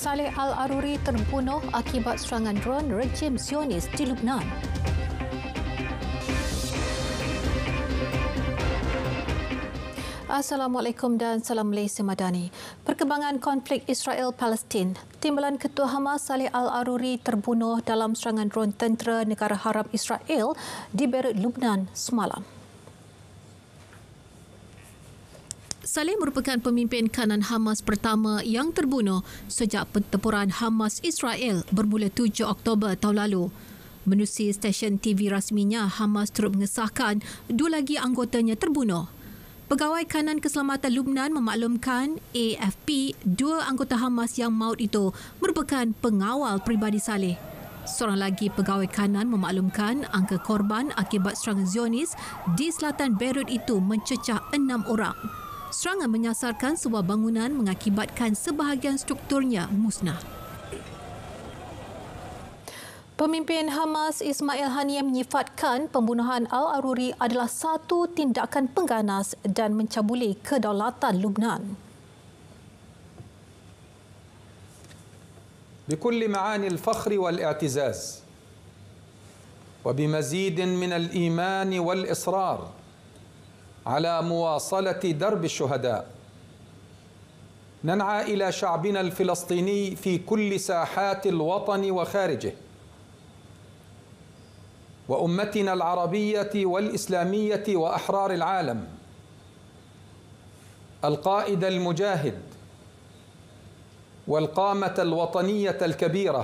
Saleh Al-Aruri terbunuh akibat serangan drone rejim Zionis di Lebanon. Assalamualaikum dan salam Malaysia Madani. Perkembangan konflik Israel-Palestin. Timbalan Ketua Hamas Saleh Al-Aruri terbunuh dalam serangan drone tentera Negara Haram Israel di Beirut, Lebanon semalam. Saleh merupakan pemimpin kanan Hamas pertama yang terbunuh sejak pertempuran Hamas Israel bermula 7 Oktober tahun lalu. Menerusi stesen TV rasminya, Hamas turut mengesahkan 2 lagi anggotanya terbunuh. Pegawai Kanan Keselamatan Lebanon memaklumkan AFP 2 anggota Hamas yang maut itu merupakan pengawal peribadi Saleh. Seorang lagi pegawai kanan memaklumkan angka korban akibat serangan Zionis di selatan Beirut itu mencecah 6 orang. Serangan menyasarkan sebuah bangunan mengakibatkan sebahagian strukturnya musnah. Pemimpin Hamas Ismail Haniyeh menyifatkan pembunuhan Al-Aruri adalah satu tindakan pengganas dan mencabuli kedaulatan Lebanon. بكل معاني الفخر والاعتزاز وبمزيد من الإيمان والإصرار على مواصلة درب الشهداء ننعى إلى شعبنا الفلسطيني في كل ساحات الوطن وخارجه وأمتنا العربية والإسلامية وأحرار العالم القائد المجاهد والقامة الوطنية الكبيرة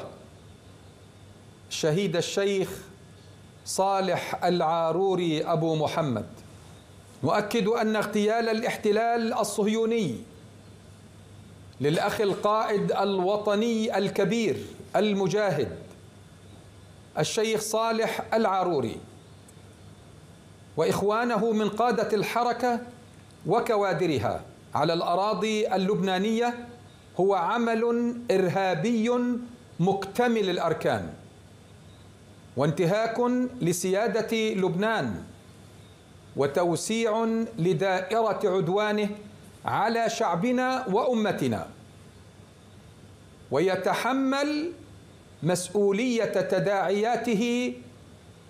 الشهيد الشيخ صالح العاروري أبو محمد. نؤكد أن اغتيال الاحتلال الصهيوني للأخ القائد الوطني الكبير المجاهد الشيخ صالح العاروري وإخوانه من قادة الحركة وكوادرها على الأراضي اللبنانية هو عمل إرهابي مكتمل الأركان وانتهاك لسيادة لبنان وتوسيع لدائرة عدوانه على شعبنا وأمتنا ويتحمل مسؤولية تداعياته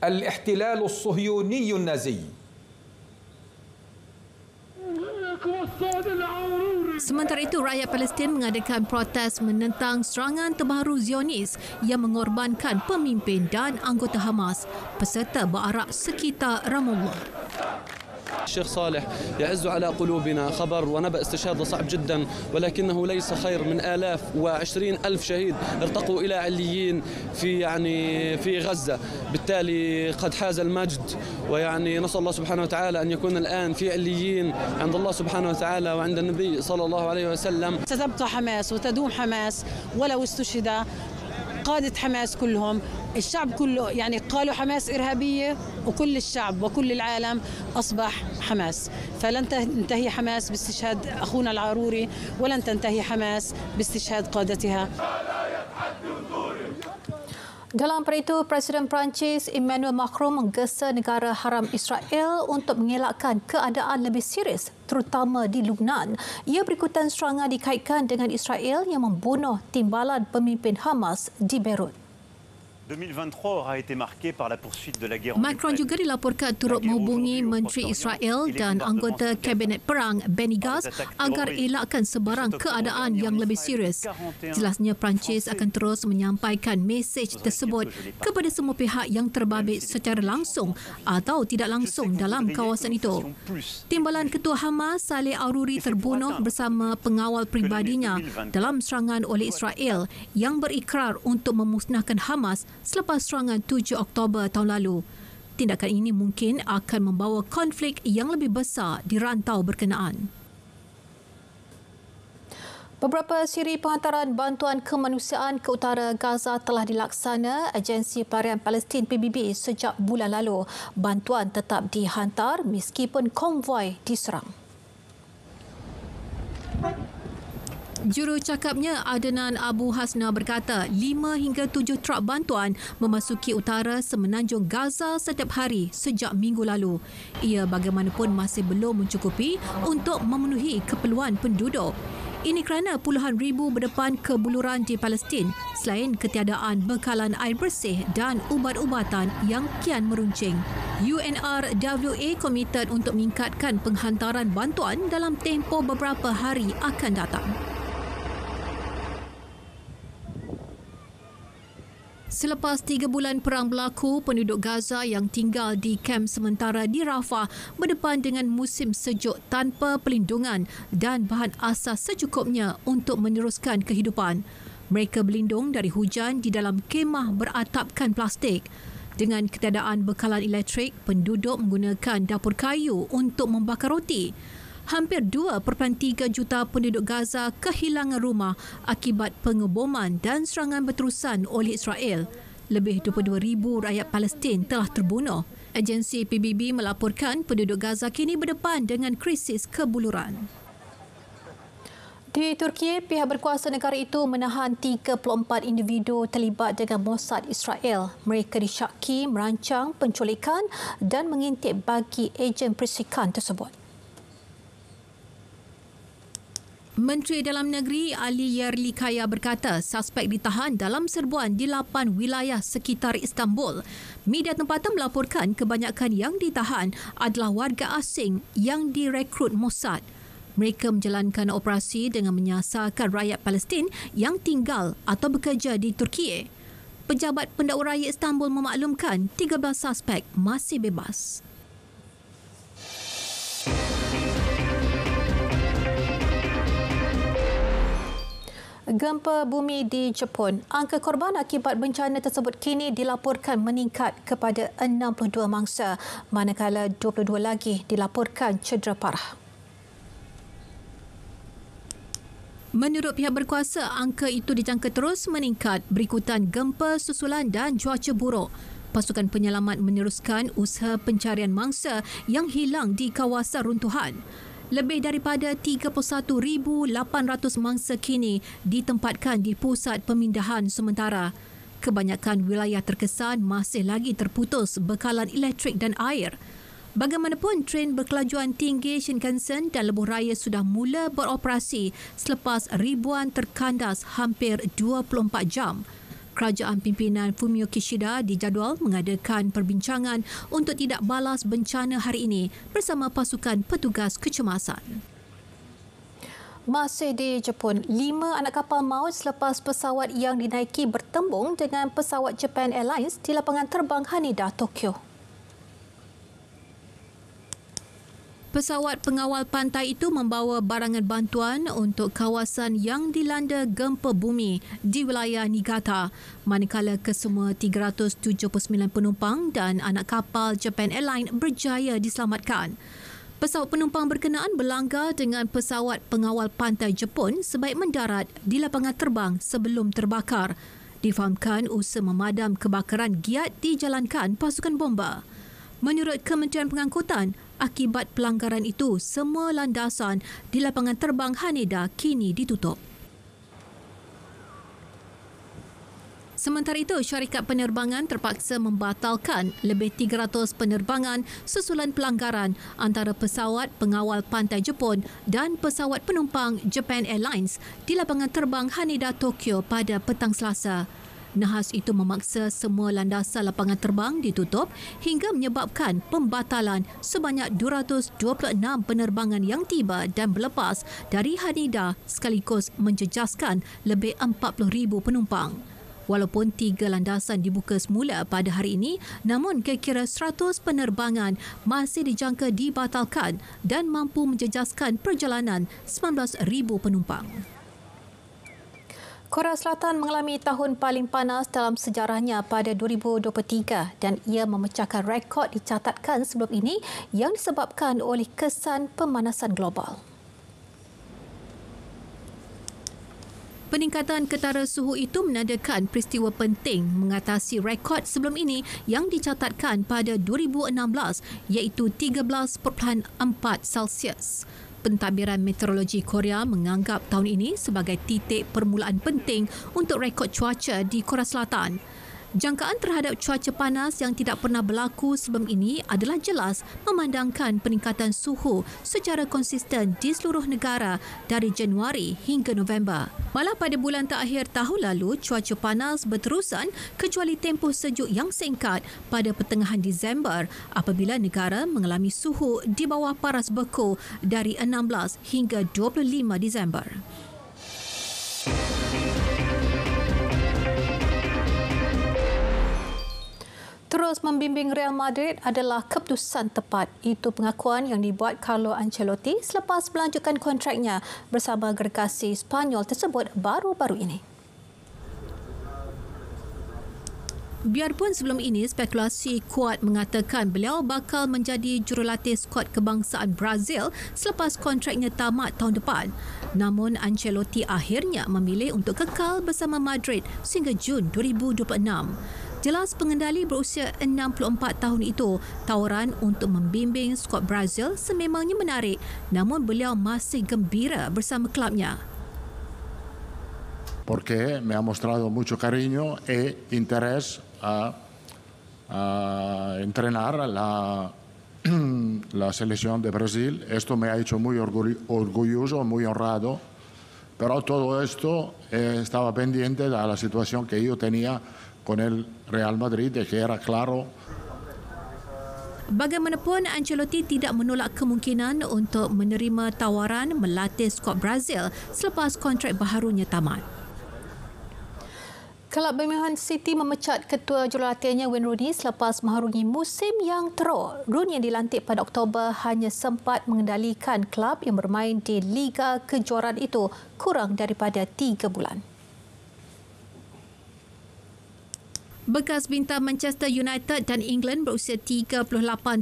الاحتلال الصهيوني النازي. Sementara itu, rakyat Palestin mengadakan protes menentang serangan terbaru Zionis yang mengorbankan pemimpin dan anggota Hamas beserta berarak sekitar Ramallah. الشيخ صالح يعز على قلوبنا خبر ونبأ استشهاده صعب جدا ولكنه ليس خير من آلاف و20 ألف شهيد ارتقوا إلى عليين في غزة. بالتالي قد حاز المجد نسأل الله سبحانه وتعالى أن يكون الآن في عليين عند الله سبحانه وتعالى وعند النبي صلى الله عليه وسلم. ستبقى حماس وتدوم حماس ولو استشهد قادة حماس كلهم. الشعب كله قالوا حماس إرهابية وكل الشعب وكل العالم أصبح حماس. فلن تنتهي حماس باستشهاد أخونا العاروري ولن تنتهي حماس باستشهاد قادتها. Dalam perkara itu, Presiden Perancis Emmanuel Macron menggesa negara haram Israel untuk mengelakkan keadaan lebih serius terutama di Lebanon. Ia berikutan serangan dikaitkan dengan Israel yang membunuh timbalan pemimpin Hamas di Beirut. 2023 aura été marqué par la poursuite de la guerre. Macron juga dilaporkan turut menghubungi Menteri Israel dan anggota Kabinet Perang Benny Gantz agar elakkan sebarang keadaan yang lebih serius. Jelasnya Perancis akan terus menyampaikan mesej tersebut kepada semua pihak yang terbabit secara langsung atau tidak langsung dalam kawasan itu. Timbalan Ketua Hamas Saleh Al-Aruri terbunuh bersama pengawal peribadinya dalam serangan oleh Israel yang berikrar untuk memusnahkan Hamas selepas serangan 7 Oktober tahun lalu. Tindakan ini mungkin akan membawa konflik yang lebih besar di rantau berkenaan. Beberapa siri penghantaran bantuan kemanusiaan ke utara Gaza telah dilaksana Agensi Pelarian Palestin PBB sejak bulan lalu. Bantuan tetap dihantar meskipun konvoi diserang. Juru cakapnya Adnan Abu Hasna berkata 5 hingga 7 truk bantuan memasuki utara semenanjung Gaza setiap hari sejak minggu lalu. Ia bagaimanapun masih belum mencukupi untuk memenuhi keperluan penduduk. Ini kerana puluhan ribu berdepan ke buluran di Palestin selain ketiadaan bekalan air bersih dan ubat-ubatan yang kian meruncing. UNRWA komited untuk meningkatkan penghantaran bantuan dalam tempoh beberapa hari akan datang. Selepas 3 bulan perang berlaku, penduduk Gaza yang tinggal di kem sementara di Rafah berdepan dengan musim sejuk tanpa pelindungan dan bahan asas secukupnya untuk meneruskan kehidupan. Mereka berlindung dari hujan di dalam kemah beratapkan plastik. Dengan ketiadaan bekalan elektrik, penduduk menggunakan dapur kayu untuk membakar roti. Hampir 2.3 juta penduduk Gaza kehilangan rumah akibat pengeboman dan serangan berterusan oleh Israel. Lebih 22,000 rakyat Palestin telah terbunuh. Agensi PBB melaporkan penduduk Gaza kini berdepan dengan krisis kebuluran. Di Turki, pihak berkuasa negara itu menahan 34 individu terlibat dengan Mossad Israel. Mereka disyaki merancang penculikan dan mengintip bagi ejen persikan tersebut. Menteri Dalam Negeri Ali Yerlikaya berkata suspek ditahan dalam serbuan di 8 wilayah sekitar Istanbul. Media tempatan melaporkan kebanyakan yang ditahan adalah warga asing yang direkrut Mossad. Mereka menjalankan operasi dengan menyasarkan rakyat Palestin yang tinggal atau bekerja di Turki. Pejabat Pendakwa Raya Istanbul memaklumkan 13 suspek masih bebas. Gempa bumi di Jepun. Angka korban akibat bencana tersebut kini dilaporkan meningkat kepada 62 mangsa, manakala 22 lagi dilaporkan cedera parah. Menurut pihak berkuasa, angka itu dijangka terus meningkat berikutan gempa susulan dan cuaca buruk. Pasukan penyelamat meneruskan usaha pencarian mangsa yang hilang di kawasan runtuhan. Lebih daripada 31,800 mangsa kini ditempatkan di pusat pemindahan sementara. Kebanyakan wilayah terkesan masih lagi terputus bekalan elektrik dan air. Bagaimanapun, tren berkelajuan tinggi Shinkansen dan lebuh raya sudah mula beroperasi selepas ribuan terkandas hampir 24 jam. Kerajaan pimpinan Fumio Kishida dijadual mengadakan perbincangan untuk tidak balas bencana hari ini bersama pasukan petugas kecemasan. Masih di Jepun, 5 anak kapal maut selepas pesawat yang dinaiki bertembung dengan pesawat Japan Airlines di lapangan terbang Haneda, Tokyo. Pesawat pengawal pantai itu membawa barangan bantuan untuk kawasan yang dilanda gempa bumi di wilayah Niigata, manakala kesemua 379 penumpang dan anak kapal Japan Airlines berjaya diselamatkan. Pesawat penumpang berkenaan berlanggar dengan pesawat pengawal pantai Jepun sebaik mendarat di lapangan terbang sebelum terbakar. Difahamkan usaha memadam kebakaran giat dijalankan pasukan bomba. Menurut Kementerian Pengangkutan, akibat pelanggaran itu, semua landasan di lapangan terbang Haneda kini ditutup. Sementara itu, syarikat penerbangan terpaksa membatalkan lebih 300 penerbangan susulan pelanggaran antara pesawat pengawal pantai Jepun dan pesawat penumpang Japan Airlines di lapangan terbang Haneda, Tokyo pada petang Selasa. Nahas itu memaksa semua landasan lapangan terbang ditutup hingga menyebabkan pembatalan sebanyak 226 penerbangan yang tiba dan berlepas dari Haneda sekaligus menjejaskan lebih 40,000 penumpang. Walaupun 3 landasan dibuka semula pada hari ini, namun kira-kira 100 penerbangan masih dijangka dibatalkan dan mampu menjejaskan perjalanan 19,000 penumpang. Korea Selatan mengalami tahun paling panas dalam sejarahnya pada 2023 dan ia memecahkan rekod dicatatkan sebelum ini yang disebabkan oleh kesan pemanasan global. Peningkatan ketara suhu itu menandakan peristiwa penting mengatasi rekod sebelum ini yang dicatatkan pada 2016 iaitu 13.4 Celsius. Pentadbiran Meteorologi Korea menganggap tahun ini sebagai titik permulaan penting untuk rekod cuaca di Korea Selatan. Jangkaan terhadap cuaca panas yang tidak pernah berlaku sebelum ini adalah jelas memandangkan peningkatan suhu secara konsisten di seluruh negara dari Januari hingga November. Malah pada bulan terakhir tahun lalu, cuaca panas berterusan kecuali tempoh sejuk yang singkat pada pertengahan Disember apabila negara mengalami suhu di bawah paras beku dari 16 hingga 25 Disember. Terus membimbing Real Madrid adalah keputusan tepat. Itu pengakuan yang dibuat Carlo Ancelotti selepas melanjutkan kontraknya bersama gergasi Spanyol tersebut baru-baru ini. Biarpun sebelum ini spekulasi kuat mengatakan beliau bakal menjadi jurulatih skuad kebangsaan Brazil selepas kontraknya tamat tahun depan. Namun Ancelotti akhirnya memilih untuk kekal bersama Madrid sehingga Jun 2026. Jelas pengendali berusia 64 tahun itu, tawaran untuk membimbing skuad Brazil sememangnya menarik, namun beliau masih gembira bersama klubnya. Porque me ha mostrado mucho cariño e interés a entrenar la selección de Brasil. Esto me ha hecho muy orgulloso, muy honrado, pero todo esto estaba pendiente de la situación que yo tenía con el Real Madrid, de que era claro. Bagaimanapun, Ancelotti tidak menolak kemungkinan untuk menerima tawaran melatih skuad Brazil selepas kontrak baharunya tamat. Kelab Birmingham City memecat ketua jurulatihnya Wayne Rooney selepas mengharungi musim yang teruk. Rooney yang dilantik pada Oktober hanya sempat mengendalikan kelab yang bermain di Liga Kejuaraan itu kurang daripada 3 bulan. Bekas bintang Manchester United dan England berusia 38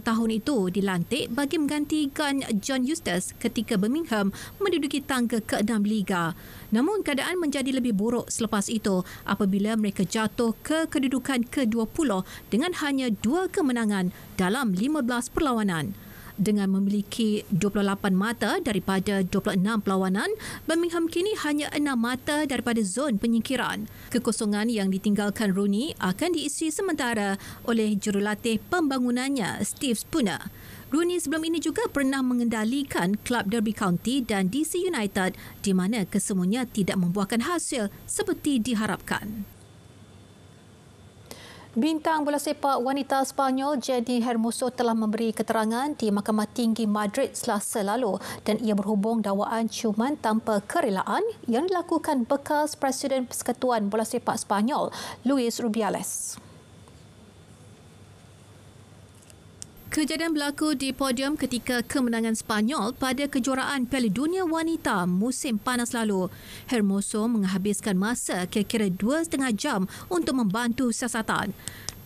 tahun itu dilantik bagi menggantikan John Eustace ketika Birmingham menduduki tangga ke-6 Liga. Namun keadaan menjadi lebih buruk selepas itu apabila mereka jatuh ke kedudukan ke-20 dengan hanya 2 kemenangan dalam 15 perlawanan. Dengan memiliki 28 mata daripada 26 perlawanan, Birmingham kini hanya 6 mata daripada zon penyingkiran. Kekosongan yang ditinggalkan Rooney akan diisi sementara oleh jurulatih pembangunannya Steve Spooner. Rooney sebelum ini juga pernah mengendalikan klub Derby County dan DC United di mana kesemuanya tidak membuahkan hasil seperti diharapkan. Bintang bola sepak wanita Spanyol Jenny Hermoso telah memberi keterangan di Mahkamah Tinggi Madrid Selasa lalu dan ia berhubung dakwaan ciuman tanpa kerelaan yang dilakukan bekas Presiden Persekutuan Bola Sepak Spanyol Luis Rubiales. Kejadian berlaku di podium ketika kemenangan Spanyol pada kejuaraan Piala Dunia Wanita musim panas lalu. Hermoso menghabiskan masa kira-kira 2,5 jam untuk membantu siasatan.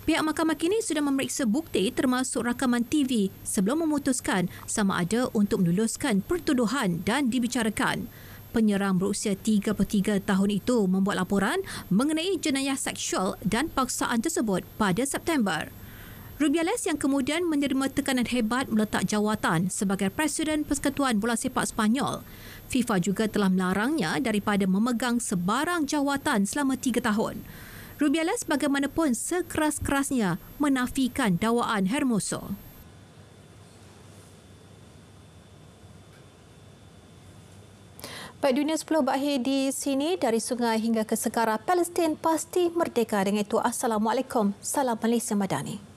Pihak mahkamah kini sudah memeriksa bukti termasuk rakaman TV sebelum memutuskan sama ada untuk meluluskan pertuduhan dan dibicarakan. Penyerang berusia 33 tahun itu membuat laporan mengenai jenayah seksual dan paksaan tersebut pada September. Rubiales yang kemudian menerima tekanan hebat meletak jawatan sebagai Presiden Persekutuan Bola Sepak Spanyol. FIFA juga telah melarangnya daripada memegang sebarang jawatan selama 3 tahun. Rubiales bagaimanapun sekeras-kerasnya menafikan dakwaan Hermoso. Baik, dunia 10 berakhir di sini. Dari sungai hingga ke segara Palestin pasti merdeka. Dengan itu, Assalamualaikum. Salam Malaysia Madani.